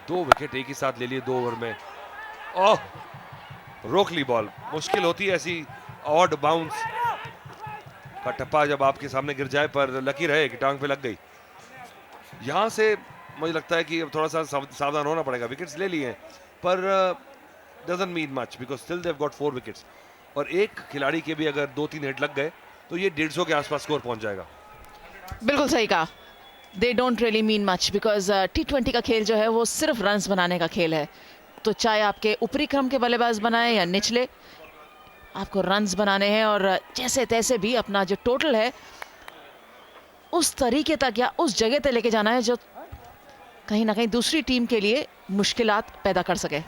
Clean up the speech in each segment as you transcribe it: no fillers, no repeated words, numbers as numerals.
2 wicket एक ही साथ ले लिए 2 ओवर में। ओह, रोक ली बॉल। मुश्किल होती है ऐसी ऑड बाउंस का टप्पा जब आपके सामने गिर जाए, पर लकी रहे कि टांग पे लग गई। यहां से मुझे लगता है कि अब थोड़ा सा सावधान होना पड़ेगा। विकेट्स ले लिए हैं, पर doesn't mean much because still they have got 4 wickets. और एक खिलाड़ी के भी अगर 2-3 हिट लग गए तो ये 150 के आसपास स्कोर पहुंच जाएगा। बिल्कुल सही कहा। They don't really mean much because T20 का खेल जो है वो सिर्फ रन्स बनाने का खेल है। तो चाहे आपके ऊपरी क्रम के बल्लेबाज बनाए या निचले, आपको रन्स बनाने हैं और जैसे तैसे भी अपना जो टोटल है उस तरीके तक या उस जगह तक लेके जाना है जो कहीं ना कहीं दूसरी टीम के लिए मुश्किलात पैदा कर सके।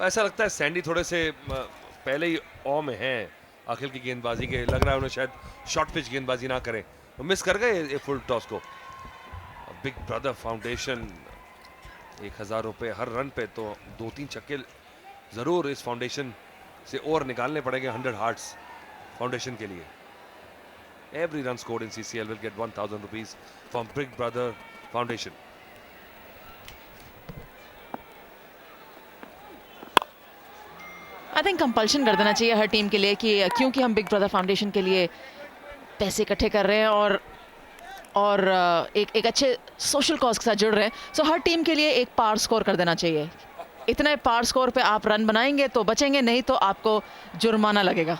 ऐसा लगता है सैंडी थोड़े से पहले ही ऑ में हैं अखिल की गेंदबाजी के। लग रहा है उन्हें शायद शॉर्ट पिच गेंदबाजी ना करें, तो मिस कर गए ये फुल टॉस को। बिग ब्रदर फाउंडेशन 1000 रुपये हर रन पे, तो 2-3 छक्के जरूर इस फाउंडेशन से और निकालने पड़ेंगे 100 हार्ट्स फाउंडेशन के लिए। Every run scored in CCL will get 1000 rupees from big brother foundation. I think compulsion कर देना चाहिए हर टीम के लिए कि क्योंकि हम बिग ब्रदर फाउंडेशन के लिए पैसे इकट्ठे कर रहे हैं और एक अच्छे सोशल कॉज के साथ जुड़ रहे हैं, सो हर टीम के लिए एक पार स्कोर कर देना चाहिए। इतने पार स्कोर पे आप रन बनाएंगे तो बचेंगे, नहीं तो आपको जुर्माना लगेगा।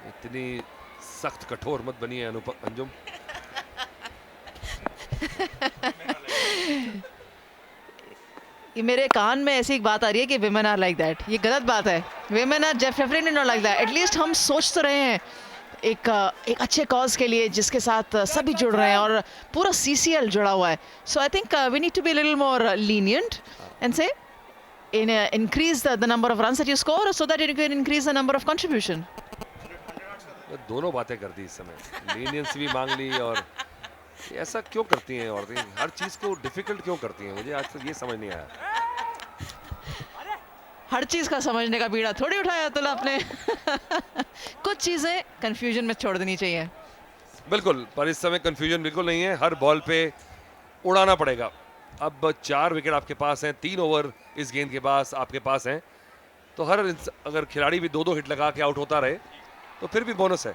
इतनी सख्त कठोर मत बनी है अंजुम। ये मेरे कान में ऐसी एक बात आ रही है कि विमेन आर लाइक दैट। ये गलत बात है। Women are definitely not like that. At least हम सोच तो रहे हैं एक अच्छे कॉज के लिए जिसके साथ सभी जुड़ रहे हैं और पूरा CCL जुड़ा हुआ है। So I think we need to be little more lenient and say increase the number of runs that you score so that you can increase the number of contribution. दोनों बातें करती इस समय, लीनियंस भी मांग ली और ऐसा क्यों करती हैं औरतें? हर चीज को डिफिकल्ट क्यों करती हैं? मुझे आज तक ये समझ नहीं आया। हर चीज का समझने का बीड़ा थोड़ी उठाया अतुल आपने। कुछ चीजें कंफ्यूजन में छोड़ देनी चाहिए। बिल्कुल, पर इस समय कंफ्यूजन बिल्कुल नहीं है। हर बॉल पे उड़ाना पड़ेगा। अब 4 विकेट आपके पास हैं, 3 ओवर इस गेंद के पास आपके पास हैं, तो अगर खिलाड़ी भी 2-2 हिट लगा के आउट होता रहे तो फिर भी बोनस है।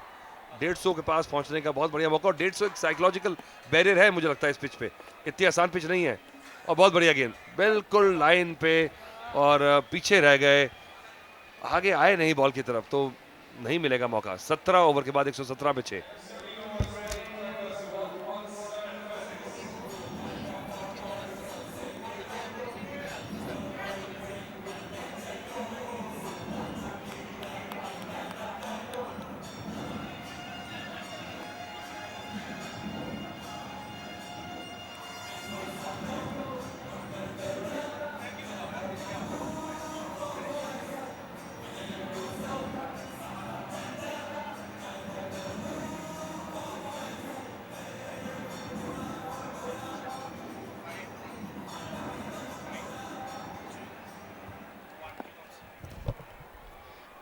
150 के पास पहुंचने का बहुत बढ़िया मौका। और 150 एक साइकोलॉजिकल बैरियर है मुझे लगता है इस पिच पे। इतनी आसान पिच नहीं है। और बहुत बढ़िया गेंद, बिल्कुल लाइन पे, और पीछे रह गए, आगे आए नहीं बॉल की तरफ, तो नहीं मिलेगा मौका। 17 ओवर के बाद 117 पे 6।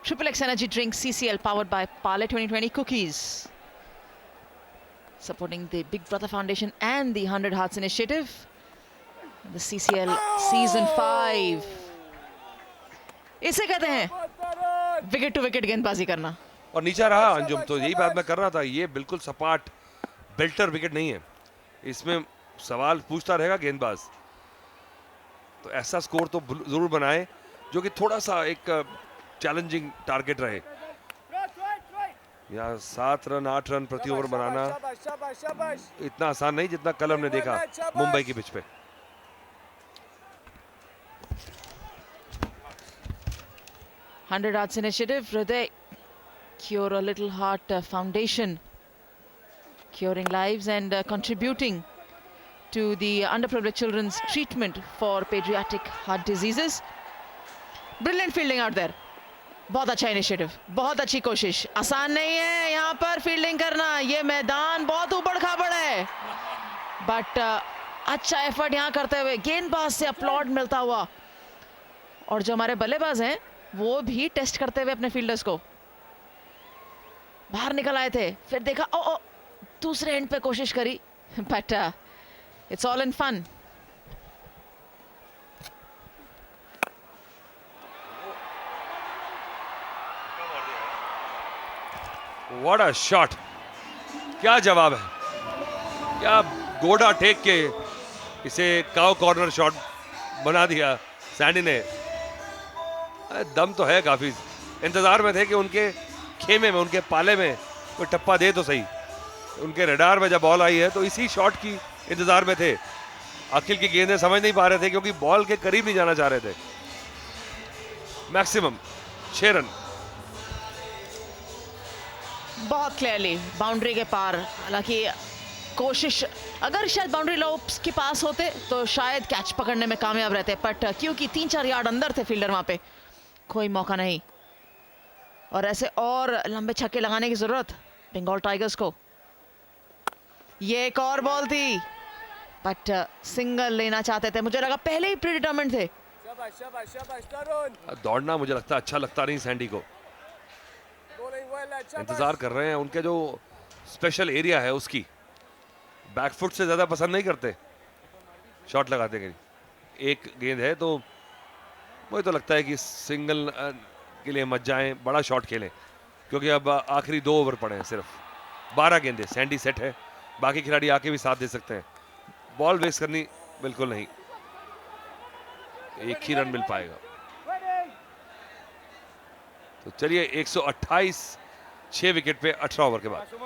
Triple X Energy Drink CCL powered by Parle 2020 Cookies. Supporting the Big Brother Foundation and the 100 Hearts Initiative. The CCL Season 5. इसे कहते हैं विकेट टू विकेट गेंदबाजी करना। और नीचा रहा अंजुम, तो यही बात मैं कर रहा था। ये बिल्कुल सपाट बेल्टर विकेट नहीं है। इसमें सवाल पूछता रहेगा गेंदबाज। तो ऐसा स्कोर तो जरूर बनाए जो कि थोड़ा सा एक चैलेंजिंग टारगेट रहे। या 7 रन 8 रन प्रति ओवर बनाना इतना आसान नहीं जितना कल हमने देखा मुंबई की पिच पे। Hundred Hearts Initiative, Hriday, Cure a Little Heart Foundation, curing lives and contributing to the underprivileged children's treatment for pediatric heart diseases. Brilliant fielding out there. बहुत अच्छा इनिशिएटिव, बहुत अच्छी कोशिश। आसान नहीं है यहाँ पर फील्डिंग करना, ये मैदान बहुत ऊबड़ खाबड़ है, बट अच्छा एफर्ट यहाँ करते हुए गेंदबाज से अपलॉड मिलता हुआ, और जो हमारे बल्लेबाज हैं वो भी टेस्ट करते हुए अपने फील्डर्स को। बाहर निकल आए थे, फिर देखा ओ दूसरे एंड पे कोशिश करी, but It's all in fun. What a shot! क्या जवाब है, क्या गोडा टेक के इसे काउ कॉर्नर शॉट बना दिया सैंडी ने। दम तो है काफी, इंतजार में थे कि उनके खेमे में, उनके पाले में कोई टप्पा दे तो सही। उनके रडार में जब बॉल आई है तो इसी शॉट की इंतजार में थे। अखिल की गेंदें समझ नहीं पा रहे थे क्योंकि बॉल के करीब नहीं जाना चाह रहे थे। Maximum 6 run. बहुत क्लियरली बाउंड्री के पार, हालांकि कोशिश, अगर शायद बाउंड्री लॉप्स के पास होते तो शायद कैच पकड़ने में कामयाब रहते, बट क्योंकि 3-4 यार्ड अंदर थे फील्डर, वहां पे कोई मौका नहीं। और ऐसे और लंबे छक्के लगाने की जरूरत बंगाल टाइगर्स को। ये एक और बॉल थी, बट सिंगल लेना चाहते थे, मुझे लगा पहले ही प्रीडिटरमिन्ड थे। दौड़ना मुझे लगता अच्छा लगता नहीं सैंडी को, इंतजार कर रहे हैं उनके जो स्पेशल एरिया है उसकी। बैकफुट से ज्यादा पसंद नहीं करते शॉट लगाते के। एक गेंद है तो मुझे तो लगता है कि सिंगल के लिए मत जाएं, बड़ा शॉट खेलें, क्योंकि अब आखिरी 2 ओवर पड़े हैं, सिर्फ 12 गेंदें। सैंडी सेट है, बाकी खिलाड़ी आके भी साथ दे सकते हैं। बॉल वेस्ट करनी बिल्कुल नहीं, एक ही रन मिल पाएगा। तो चलिए 128, 6 विकेट पे 18 ओवर के बाद।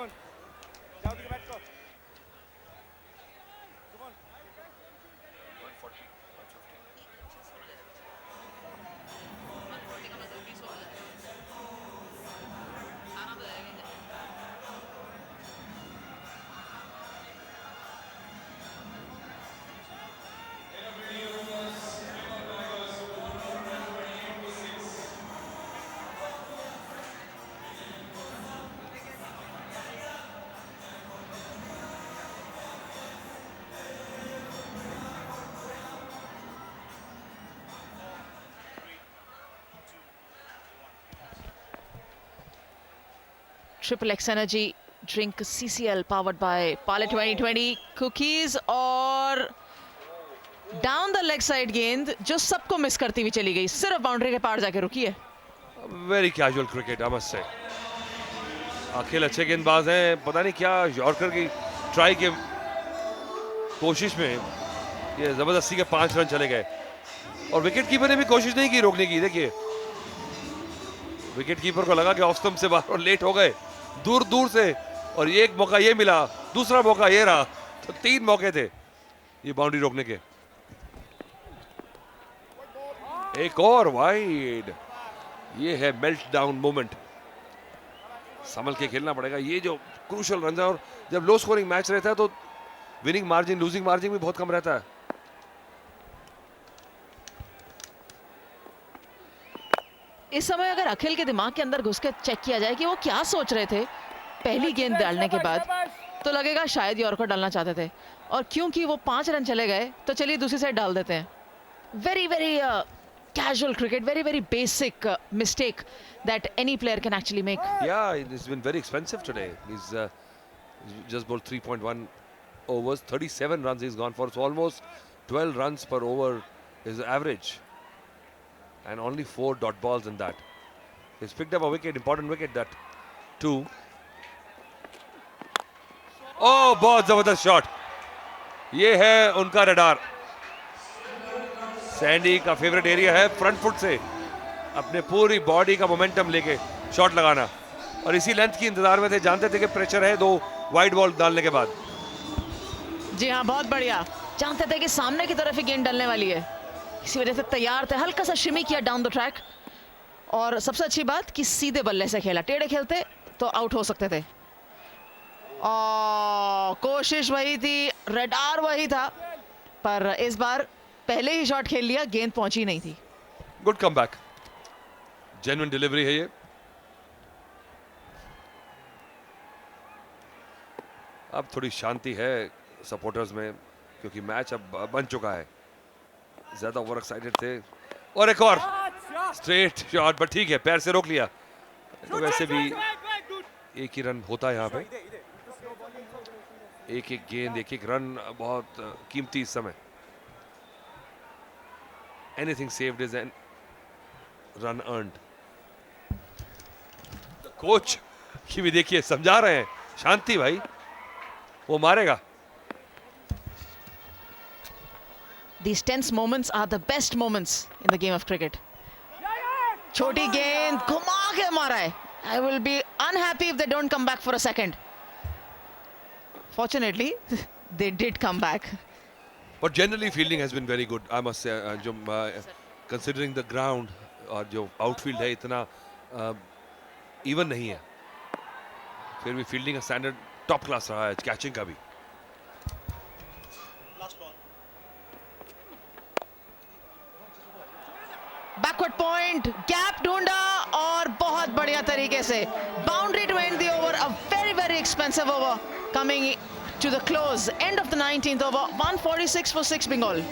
Triple X Energy drink CCL powered by Parle 2020 cookies, और डाउन द लेग साइड गेंद जो सबको मिस करती हुई चली गई, सिर्फ बाउंड्री के पार जाके रुकी है। Very casual cricket I must say. Akhil अच्छे गेंदबाज हैं, पता नहीं क्या यॉर्कर की ट्राई के कोशिश में ये जबरदस्ती के 5 रन चले गए, और विकेट कीपर ने भी कोशिश नहीं की रोकने की। देखिए विकेट कीपर को लगा कि ऑफ स्टंप से बाहर और लेट हो गए दूर दूर से, और ये एक मौका ये मिला, दूसरा मौका ये रहा, तो 3 मौके थे ये बाउंड्री रोकने के। एक और वाइड, ये है मेल्ट डाउन मोमेंट। संभल के खेलना पड़ेगा, ये जो क्रूशल रन है, और जब लो स्कोरिंग मैच रहता है तो विनिंग मार्जिन, लूजिंग मार्जिन भी बहुत कम रहता है। इस समय अगर अखिल के दिमाग के अंदर घुस के चेक किया जाए कि वो क्या सोच रहे थे पहली गेंद डालने के बाद, तो लगेगा शायद यॉर्कर डालना चाहते थे, और क्योंकि वो 5 रन चले गए तो चलिए दूसरी साइड डाल देते हैं। Very very casual cricket, very very basic mistake that any player can actually make. Yeah, it's been very expensive today. He's just bowled 3.1 overs, 37 runs he's gone for, so almost 12 runs per over is average, and only 4 dot balls in that. He's picked up a wicket, important wicket that too. Oh, बहुत जबरदस्त shot, ये है उनका radar. Sandy का favourite area है front foot से अपने पूरी बॉडी का मोमेंटम लेके शॉट लगाना, और इसी लेंथ की इंतजार में थे, जानते थे कि प्रेशर है 2 वाइड बॉल डालने के बाद। जी हाँ, बहुत बढ़िया, जानते थे कि सामने की तरफ ही गेंद डलने वाली है, इसी वजह से तैयार थे। हल्का सा शिमी किया डाउन द ट्रैक, और सबसे अच्छी बात कि सीधे बल्ले से खेला, टेढ़े खेलते तो आउट हो सकते थे। कोशिश वही थी, रडार वही था, पर इस बार पहले ही शॉट खेल लिया, गेंद पहुंची नहीं थी। गुड कमबैक, जेन्युइन डिलीवरी है ये। अब थोड़ी शांति है सपोर्टर्स में, क्योंकि मैच अब बन चुका है, ज्यादा ओवर एक्साइटेड थे। और एक और स्ट्रेट शॉट, पर ठीक है, पैर से रोक लिया, तो वैसे भी एक ही रन होता है यहाँ पे। एक एक गेंद, एक एक रन बहुत कीमती इस समय. Anything saved is an run earned. Coach की भी देखिए समझा रहे हैं, शांति भाई, वो मारेगा. These tense moments are the best moments in the game of cricket. छोटी गेंद घुमा के मारा है. I will be unhappy if they don't come back for a second. Fortunately, they did come back. But generally fielding has been very good, I must say. जो considering the ground और जो outfield है इतना even नहीं है, फिर भी fielding का स्टैंडर्ड टॉप क्लास रहा है, कैचिंग का भी. बैकवर्ड पॉइंट, गैप ढूंढा और बहुत बढ़िया तरीके से boundary to end the over. A very very expensive over coming to the close, end of the 19th over. 146 for 6 Bengal.